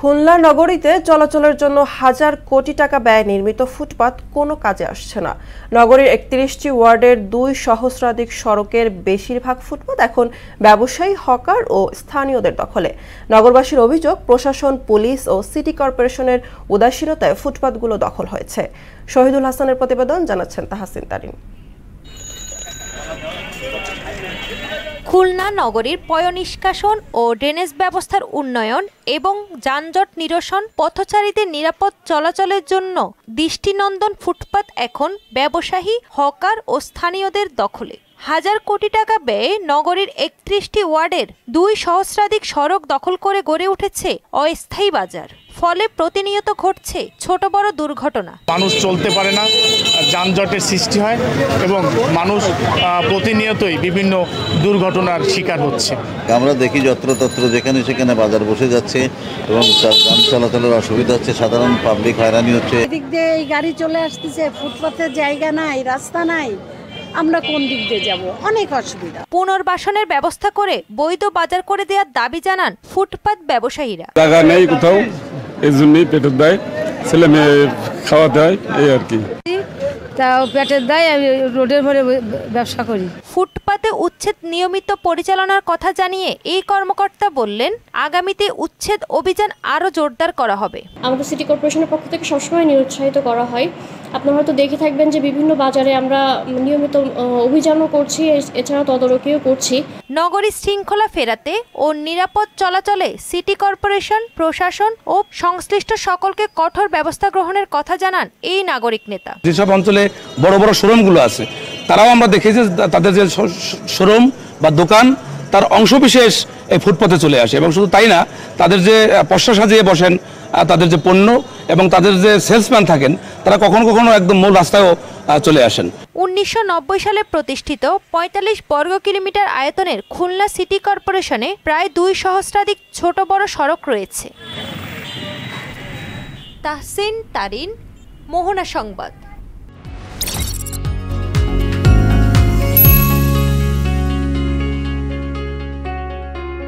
খুলনা নগরীতে চলাচলের জন্য হাজার কোটি টাকা ব্যয়ে নির্মিত ফুটপাত কোনো কাজে আসছে না। নগরীর ৩১টি ওয়ার্ডের ২ সহস্রাধিক সড়কের বেশিরভাগ ফুটপাত এখন ব্যবসায়ী, হকার ও স্থানীয়দের দখলে। নগরবাসীর অভিযোগ, প্রশাসন, পুলিশ ও সিটি কর্পোরেশনের উদাসীনতায় ফুটপাতগুলো দখল হয়েছে। শহীদুল হাসানের প্রতিবেদন, জানাচ্ছেন তাহসিন তারিন। খুলনা নগরীর পয়ঃনিষ্কাশন ও ড্রেনেজ ব্যবস্থার উন্নয়ন এবং যানজট নিরসন, পথচারীদের নিরাপদ চলাচলের জন্য দৃষ্টিনন্দন ফুটপাত এখন ব্যবসায়ী, হকার ও স্থানীয়দের দখলে। হাজার কোটি টাকা ব্যয়ে নগরীর ৩১টি ওয়ার্ডের ২ সহস্রাধিক সড়ক দখল করে গড়ে উঠেছে অস্থায়ী বাজার। ফলে প্রতিনিয়ত ঘটছে ছোট বড় দুর্ঘটনা। মানুষ চলতে পারে না, যানজটের সৃষ্টি হয় এবং মানুষ প্রতিনিয়তই বিভিন্ন দুর্ঘটনার শিকার হচ্ছে। আমরা দেখি যত্রতত্র যেখানে সেখানে বাজার বসে যাচ্ছে এবং যান চলাচলের অসুবিধা হচ্ছে, সাধারণ পাবলিক হয়রানি হচ্ছে। এদিক দিয়ে এই গাড়ি চলে আসতেছে, ফুটপাতের জায়গা নাই, রাস্তা নাই, আমরা কোন দিক দিয়ে যাব? অনেক অসুবিধা। পুনর্বাসনের ব্যবস্থা করে বৈধ বাজার করে দেওয়ার দাবি জানান ফুটপাত ব্যবসায়ীরা। জায়গা নেই কোথাও, এই জন্যই পেটের দায়, ছেলে মেয়ে খাওয়া দেয়, এই আর কি। তাও পেটের দায়, আমি রোডের ভরে ব্যবসা করি। ফুটপাতে উচ্ছেদ নিয়মিত পরিচালনার কথা জানিয়ে এই কর্মকর্তা বললেন, আগামীতে উচ্ছেদ অভিযান আরও জোরদার করা হবে। আমাদের সিটি কর্পোরেশনের পক্ষ থেকে সবসময় নিরুৎসাহিত করা হয়। আপনারা হয়তো দেখে থাকবেন যে বিভিন্ন বাজারে আমরা নিয়মিত অভিযানও করছি, এছাড়াও তদারকিও করছি। নগরী শৃঙ্খলা ফেরাতে ও নিরাপদ চলাচলে সিটি কর্পোরেশন, প্রশাসন ও সংশ্লিষ্ট সকলকে কঠোর ব্যবস্থা গ্রহণের কথা জানান এই নাগরিক নেতা। যেসব অঞ্চলে বড় বড় শোরুমগুলো আছে, তারাও আমরা দেখেছি তাদের যে শোরুম বা দোকান, তার অংশবিশেষ এই ফুটপাতে চলে আসে। এবং শুধু তাই না, তাদের যে পসরা সাজিয়ে বসেন, তাদের যে পণ্য এবং তাদের যে সেলসম্যান থাকেন, তারা কখনো কখনো একদম মূল রাস্তায়ও চলে আসেন। ১৯৯০ সালে প্রতিষ্ঠিত ৪৫ বর্গ কিলোমিটার আয়তনের খুলনা সিটি কর্পোরেশনে প্রায় ২ সহস্রাধিক ছোট বড় সড়ক রয়েছে। তাহসিন তারিন, মোহনা সংবাদ।